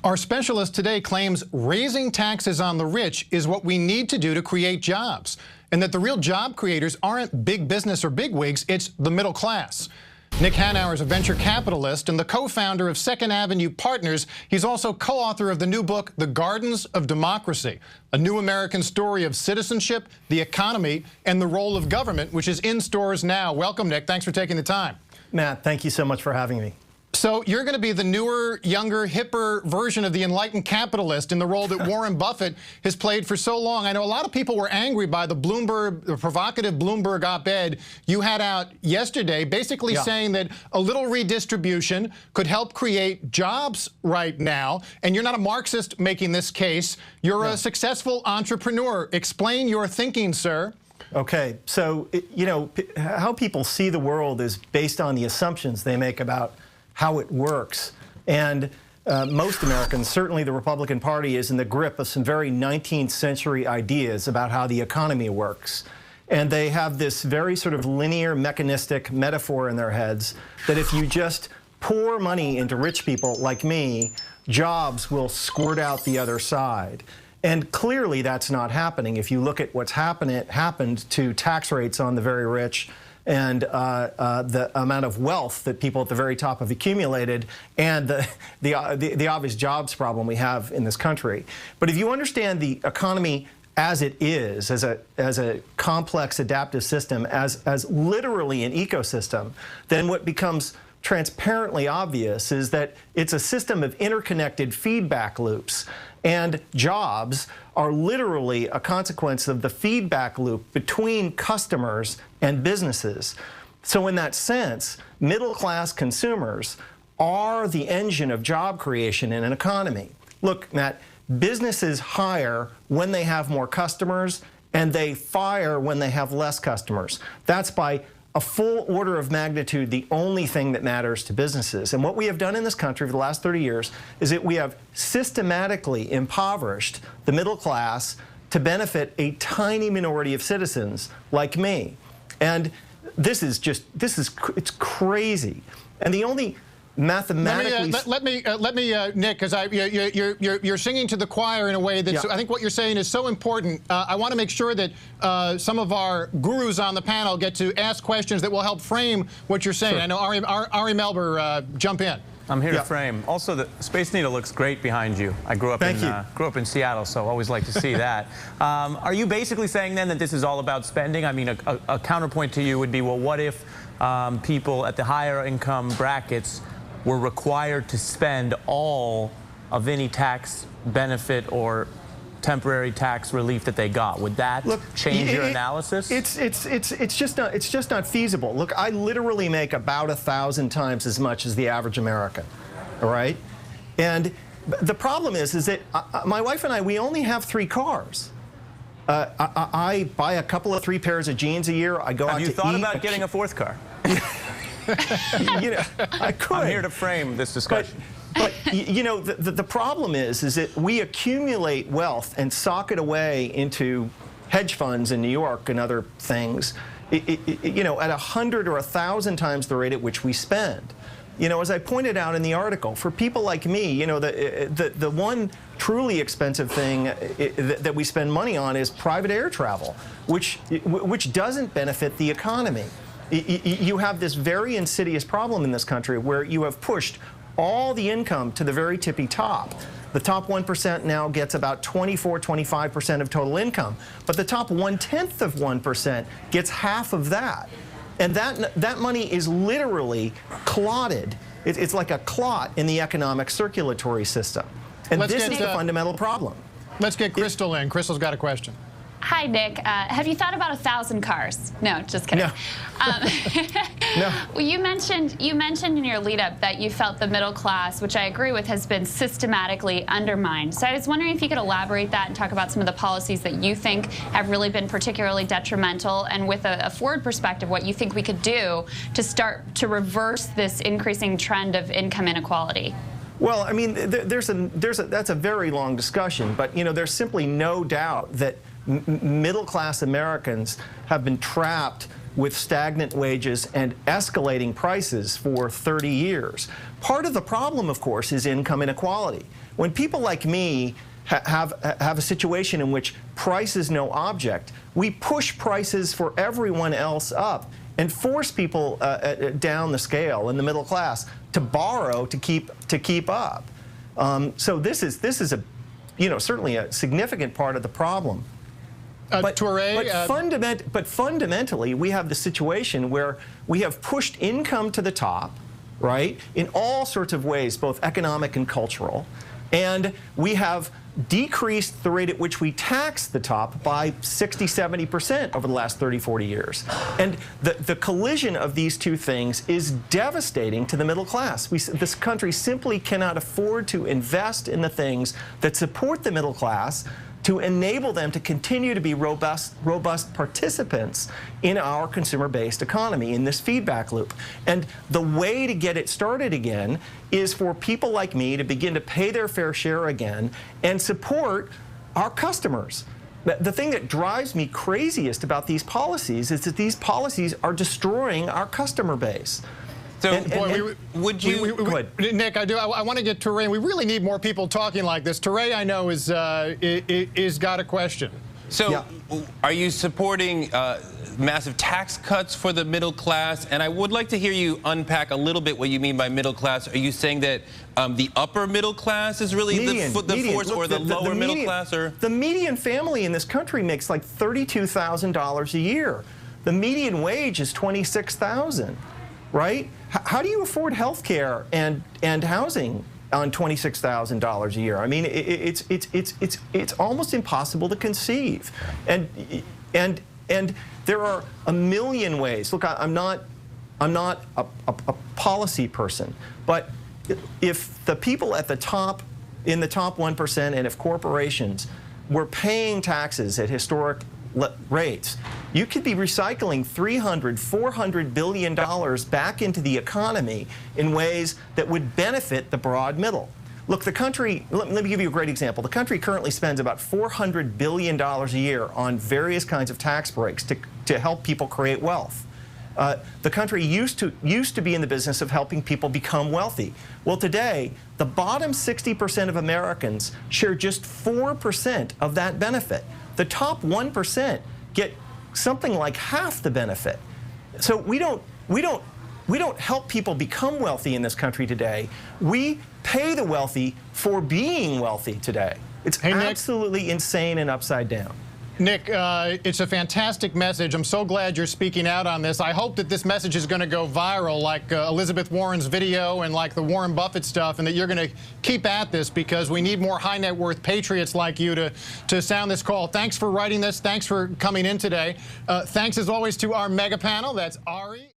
Our specialist today claims raising taxes on the rich is what we need to do to create jobs, and that the real job creators aren't big business or bigwigs, it's the middle class. Nick Hanauer is a venture capitalist and the co-founder of Second Avenue Partners. He's also co-author of the new book, The Gardens of Democracy, a new American story of citizenship, the economy, and the role of government, which is in stores now. Welcome, Nick. Thanks for taking the time. Matt, thank you so much for having me. So you're going to be the newer, younger, hipper version of the enlightened capitalist in the role that Warren Buffett has played for so long. I know a lot of people were angry by the provocative Bloomberg op-ed you had out yesterday, basically saying that a little redistribution could help create jobs right now. And you're not a Marxist making this case. You're a successful entrepreneur. Explain your thinking, sir. Okay, so, you know, how people see the world is based on the assumptions they make about how it works. And most Americans, certainly the Republican Party, is in the grip of some very 19th century ideas about how the economy works. And they have this very sort of linear, mechanistic metaphor in their heads that if you just pour money into rich people like me, jobs will squirt out the other side. And clearly that's not happening. If you look at what's happened to tax rates on the very rich, and the amount of wealth that people at the very top have accumulated, and the obvious jobs problem we have in this country. But if you understand the economy as it is, as a complex adaptive system, as literally an ecosystem, then what becomes transparently obvious is that it's a system of interconnected feedback loops. And jobs are literally a consequence of the feedback loop between customers and businesses. So in that sense, middle-class consumers are the engine of job creation in an economy. Look, Matt, businesses hire when they have more customers, and they fire when they have less customers. That's by a full order of magnitude the only thing that matters to businesses. And what we have done in this country for the last 30 years is that we have systematically impoverished the middle class to benefit a tiny minority of citizens like me. And it's crazy. And the only mathematically... Let me, Nick, because you're singing to the choir in a way that I think what you're saying is so important. I want to make sure that some of our gurus on the panel get to ask questions that will help frame what you're saying. Sure. I know Ari Melber, jump in. I'm here to frame. Also, the Space Needle looks great behind you. I grew up in Seattle, so always like to see that. Are you basically saying then that this is all about spending? I mean, a counterpoint to you would be, well, what if people at the higher income brackets were required to spend all of any tax benefit or temporary tax relief that they got? Would that change your analysis? It's just not feasible. Look, I literally make about 1,000 times as much as the average American, all right? And the problem is that my wife and I, we only have 3 cars. I buy a couple of 3 pairs of jeans a year. I go out to eat. Have you thought about getting a 4th car? You know, I could. I'm here to frame this discussion. But you know, the problem is that we accumulate wealth and sock it away into hedge funds in New York and other things, you know, at 100 or 1,000 times the rate at which we spend. You know, as I pointed out in the article, for people like me, you know, the one truly expensive thing that we spend money on is private air travel, which doesn't benefit the economy. You have this very insidious problem in this country where you have pushed all the income to the very tippy top. The top 1% now gets about 24–25% of total income, but the top 1/10 of 1% gets half of that. And that money is literally clotted. It's like a clot in the economic circulatory system. And this is the fundamental problem. Let's get Crystal in. Crystal's got a question. Hi, Nick. Have you thought about 1,000 cars? No, just kidding. No. No. Well, you mentioned in your lead-up that you felt the middle class, which I agree with, has been systematically undermined. So I was wondering if you could elaborate that and talk about some of the policies that you think have really been particularly detrimental, and with a forward perspective, what you think we could do to start to reverse this increasing trend of income inequality. Well, I mean, that's a very long discussion, but you know, there's simply no doubt that middle-class Americans have been trapped with stagnant wages and escalating prices for 30 years. Part of the problem, of course, is income inequality. when people like me have a situation in which price is no object, we push prices for everyone else up and force people down the scale in the middle class to borrow to keep up. So this is a, certainly a significant part of the problem. But fundamentally, we have the situation where we have pushed income to the top, right, in all sorts of ways, both economic and cultural, and we have decreased the rate at which we tax the top by 60–70% over the last 30–40 years. And the collision of these two things is devastating to the middle class. This country simply cannot afford to invest in the things that support the middle class to enable them to continue to be robust participants in our consumer-based economy, in this feedback loop. And the way to get it started again is for people like me to begin to pay their fair share again and support our customers. The thing that drives me craziest about these policies is that these policies are destroying our customer base. So, would you? Go ahead. Nick, I want to get Touré. We really need more people talking like this. Touré, I know, is got a question. So, yeah. Are you supporting massive tax cuts for the middle class? And I would like to hear you unpack a little bit what you mean by middle class. Are you saying that the upper middle class is really the force, or the lower middle class? Or the median family in this country makes like $32,000 a year. The median wage is $26,000, right? How do you afford health care and housing on $26,000 a year? I mean, it's almost impossible to conceive. And there are a million ways. Look, I'm not a policy person, but if the people at the top, in the top 1%, and if corporations were paying taxes at historic rates, you could be recycling $300–400 billion back into the economy in ways that would benefit the broad middle. Look, the country, let me give you a great example. The country currently spends about $400 billion a year on various kinds of tax breaks to help people create wealth. The country used to be in the business of helping people become wealthy. Well, today, the bottom 60% of Americans share just 4% of that benefit. The top 1% get something like half the benefit. So we don't help people become wealthy in this country today. We pay the wealthy for being wealthy today. It's absolutely insane and upside down. Nick, it's a fantastic message. I'm so glad you're speaking out on this. I hope that this message is going to go viral like Elizabeth Warren's video and like the Warren Buffett stuff, and that you're going to keep at this, because we need more high net worth patriots like you to sound this call. Thanks for writing this. Thanks for coming in today. Thanks as always to our mega panel. That's Ari.